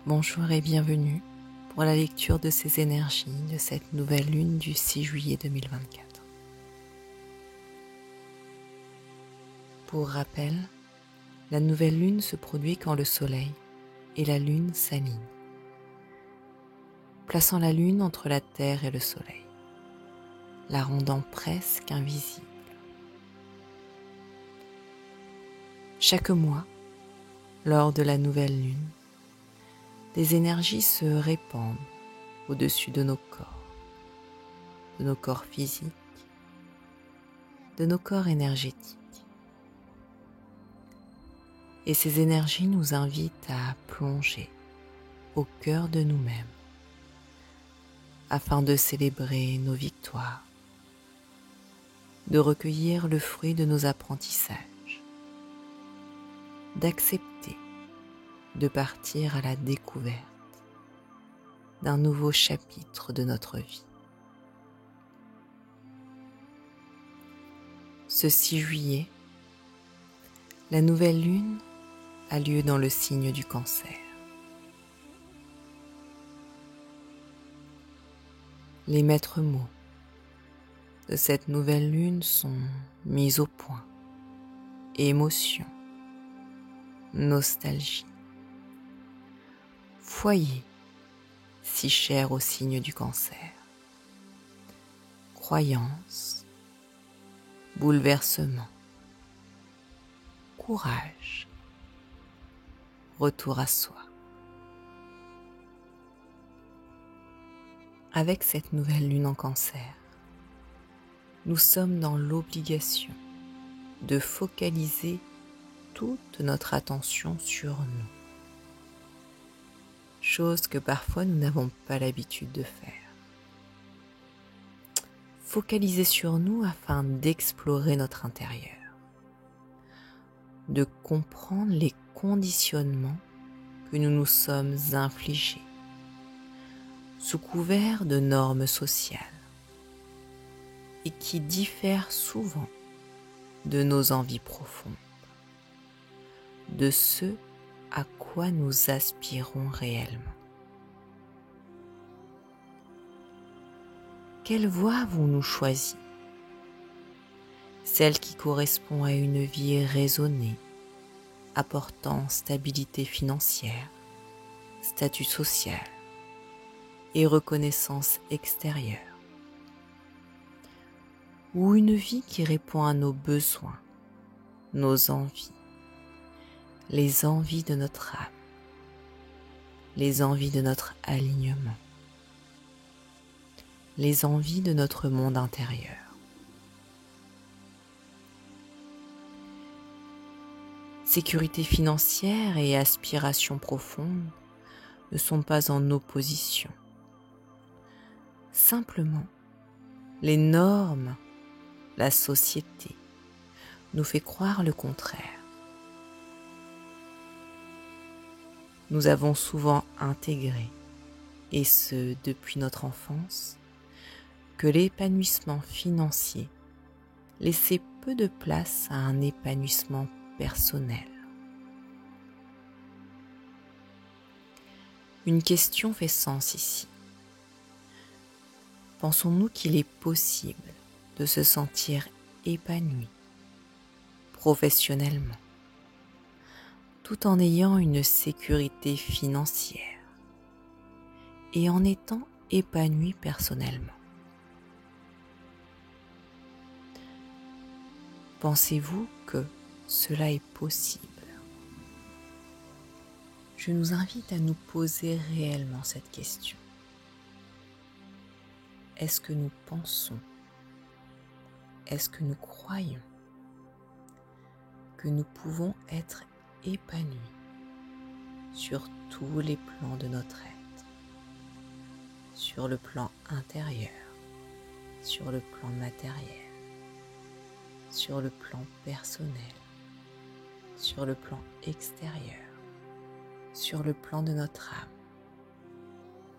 Bonjour et bienvenue pour la lecture de ces énergies de cette nouvelle lune du 6 juillet 2024. Pour rappel, la nouvelle lune se produit quand le soleil et la lune s'alignent, plaçant la lune entre la terre et le soleil, la rendant presque invisible. Chaque mois, lors de la nouvelle lune, des énergies se répandent au-dessus de nos corps physiques, de nos corps énergétiques. Et ces énergies nous invitent à plonger au cœur de nous-mêmes afin de célébrer nos victoires, de recueillir le fruit de nos apprentissages, d'accepter de partir à la découverte d'un nouveau chapitre de notre vie. Ce 6 juillet, la nouvelle lune a lieu dans le signe du Cancer. Les maîtres mots de cette nouvelle lune sont mise au point, émotion, nostalgie, foyer, si cher au signe du Cancer, croyance, bouleversement, courage, retour à soi. Avec cette nouvelle lune en Cancer, nous sommes dans l'obligation de focaliser toute notre attention sur nous, chose que parfois nous n'avons pas l'habitude de faire. Focaliser sur nous afin d'explorer notre intérieur, de comprendre les conditionnements que nous nous sommes infligés sous couvert de normes sociales et qui diffèrent souvent de nos envies profondes, de ce à quoi nous aspirons réellement. Quelle voie avons-nous choisie ? Celle qui correspond à une vie raisonnée, apportant stabilité financière, statut social et reconnaissance extérieure, ou une vie qui répond à nos besoins, nos envies, les envies de notre âme, les envies de notre alignement, les envies de notre monde intérieur. Sécurité financière et aspiration profonde ne sont pas en opposition. Simplement, les normes, la société, nous fait croire le contraire. Nous avons souvent intégré, et ce depuis notre enfance, que l'épanouissement financier laissait peu de place à un épanouissement personnel. Une question fait sens ici. Pensons-nous qu'il est possible de se sentir épanoui professionnellement, tout en ayant une sécurité financière et en étant épanoui personnellement? Pensez-vous que cela est possible ? Je nous invite à nous poser réellement cette question. Est-ce que nous pensons, est-ce que nous croyons que nous pouvons être épanouis sur tous les plans de notre être, sur le plan intérieur, sur le plan matériel, sur le plan personnel, sur le plan extérieur, sur le plan de notre âme?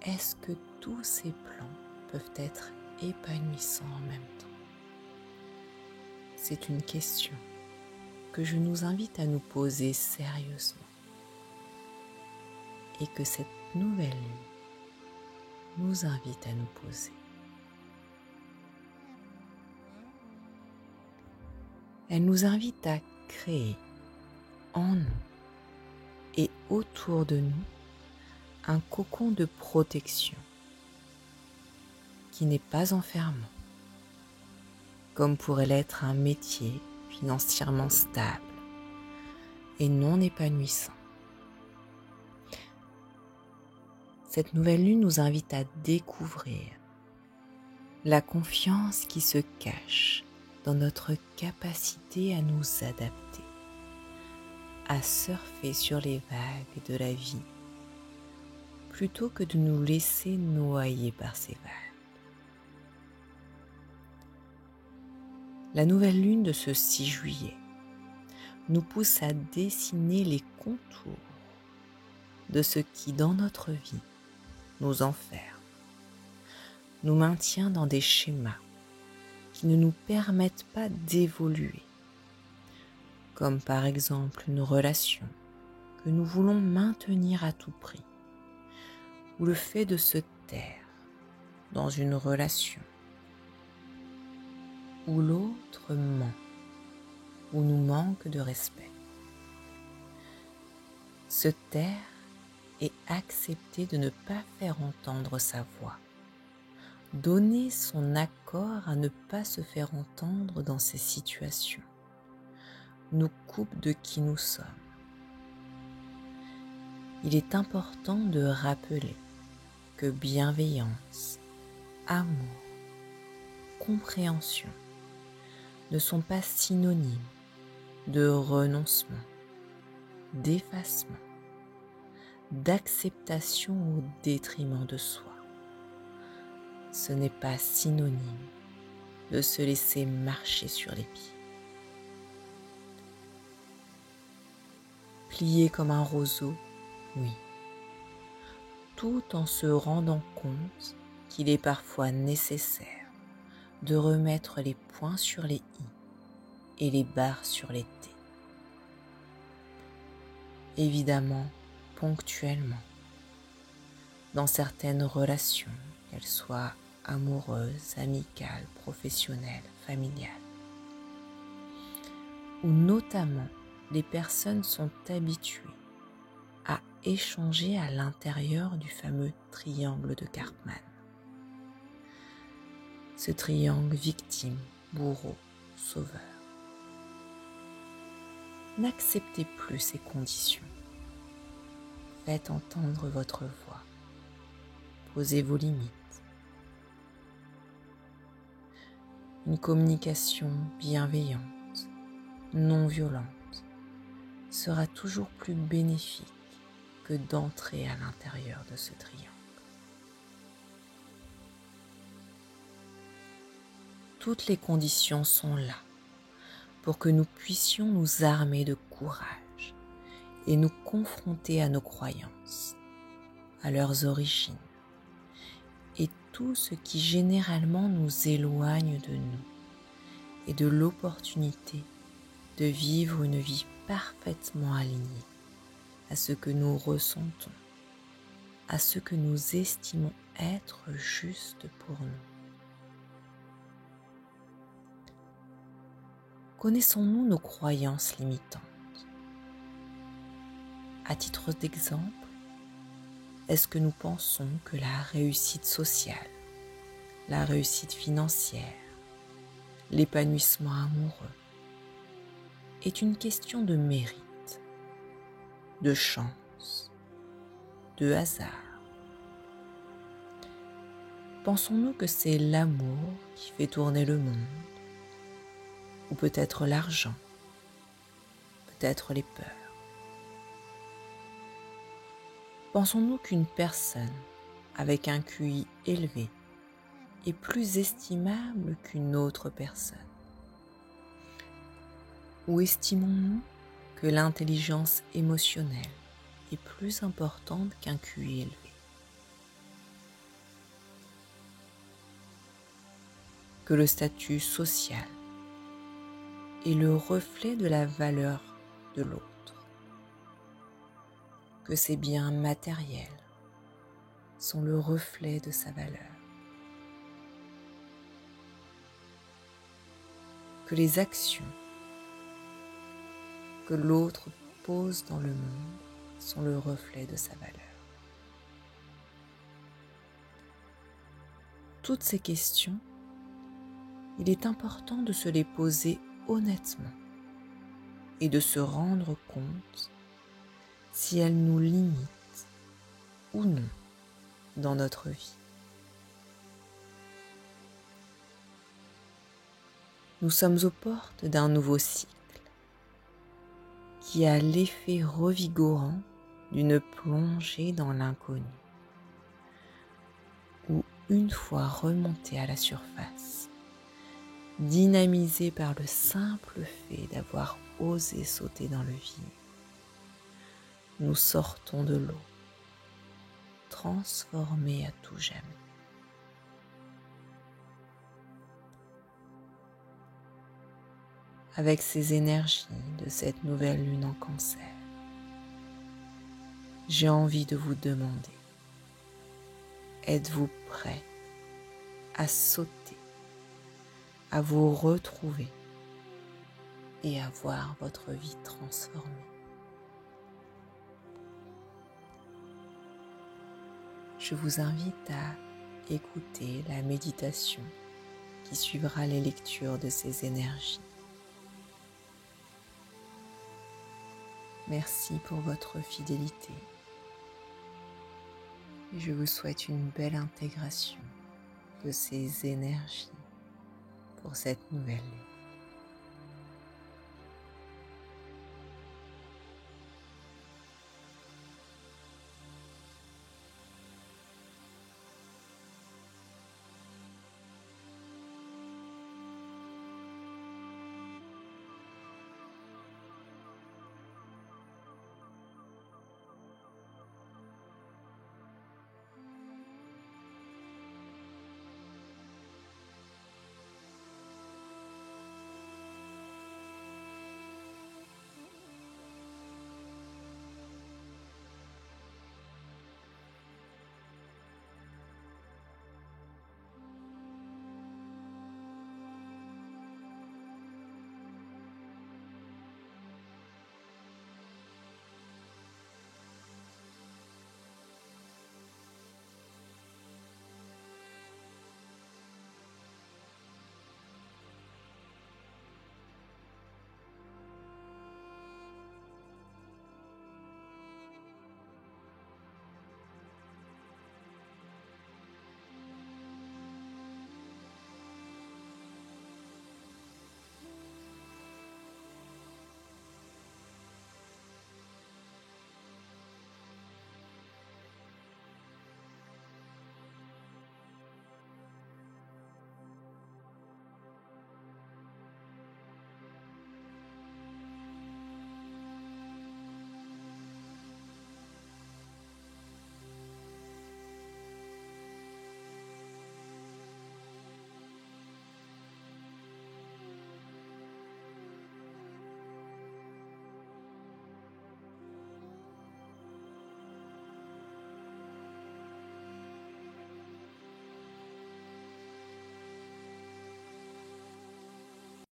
Est-ce que tous ces plans peuvent être épanouissants en même temps? C'est une question que je nous invite à nous poser sérieusement. et que cette nouvelle lune nous invite à nous poser. Elle nous invite à créer en nous et autour de nous un cocon de protection qui n'est pas enfermant, comme pourrait l'être un métier financièrement stable et non épanouissant. Cette nouvelle lune nous invite à découvrir la confiance qui se cache dans notre capacité à nous adapter, à surfer sur les vagues de la vie, plutôt que de nous laisser noyer par ces vagues. La nouvelle lune de ce 6 juillet nous pousse à dessiner les contours de ce qui, dans notre vie, nous enferme, nous maintient dans des schémas qui ne nous permettent pas d'évoluer, comme par exemple une relation que nous voulons maintenir à tout prix, ou le fait de se taire dans une relation où l'autre ment ou nous manque de respect. Se taire et accepter de ne pas faire entendre sa voix. Donner son accord à ne pas se faire entendre dans ces situations nous coupe de qui nous sommes. Il est important de rappeler que bienveillance, amour, compréhension ne sont pas synonymes de renoncement, d'effacement, d'acceptation au détriment de soi. Ce n'est pas synonyme de se laisser marcher sur les pieds. Plié comme un roseau, oui, tout en se rendant compte qu'il est parfois nécessaire de remettre les points sur les i et les barres sur les t. Évidemment, ponctuellement, dans certaines relations, qu'elles soient amoureuses, amicales, professionnelles, familiales, où notamment les personnes sont habituées à échanger à l'intérieur du fameux triangle de Karpman. Ce triangle victime, bourreau, sauveur. N'acceptez plus ces conditions. Faites entendre votre voix. Posez vos limites. Une communication bienveillante, non violente, sera toujours plus bénéfique que d'entrer à l'intérieur de ce triangle. Toutes les conditions sont là pour que nous puissions nous armer de courage et nous confronter à nos croyances, à leurs origines et tout ce qui généralement nous éloigne de nous et de l'opportunité de vivre une vie parfaitement alignée à ce que nous ressentons, à ce que nous estimons être juste pour nous. Connaissons-nous nos croyances limitantes? À titre d'exemple, est-ce que nous pensons que la réussite sociale, la réussite financière, l'épanouissement amoureux est une question de mérite, de chance, de hasard? Pensons-nous que c'est l'amour qui fait tourner le monde? Ou peut-être l'argent, peut-être les peurs? Pensons-nous qu'une personne avec un QI élevé est plus estimable qu'une autre personne? Ou estimons-nous que l'intelligence émotionnelle est plus importante qu'un QI élevé? Que le statut social est le reflet de la valeur de l'autre? que ses biens matériels sont le reflet de sa valeur, que les actions que l'autre pose dans le monde sont le reflet de sa valeur. Toutes ces questions, il est important de se les poser honnêtement et de se rendre compte si elles nous limitent ou non dans notre vie. Nous sommes aux portes d'un nouveau cycle qui a l'effet revigorant d'une plongée dans l'inconnu, où une fois remonté à la surface, dynamisé par le simple fait d'avoir osé sauter dans le vide, nous sortons de l'eau, transformés à tout jamais. Avec ces énergies de cette nouvelle lune en Cancer, j'ai envie de vous demander, êtes-vous prêt à sauter, à vous retrouver et à voir votre vie transformée? Je vous invite à écouter la méditation qui suivra les lectures de ces énergies. Merci pour votre fidélité et je vous souhaite une belle intégration de ces énergies pour cette nouvelle lune.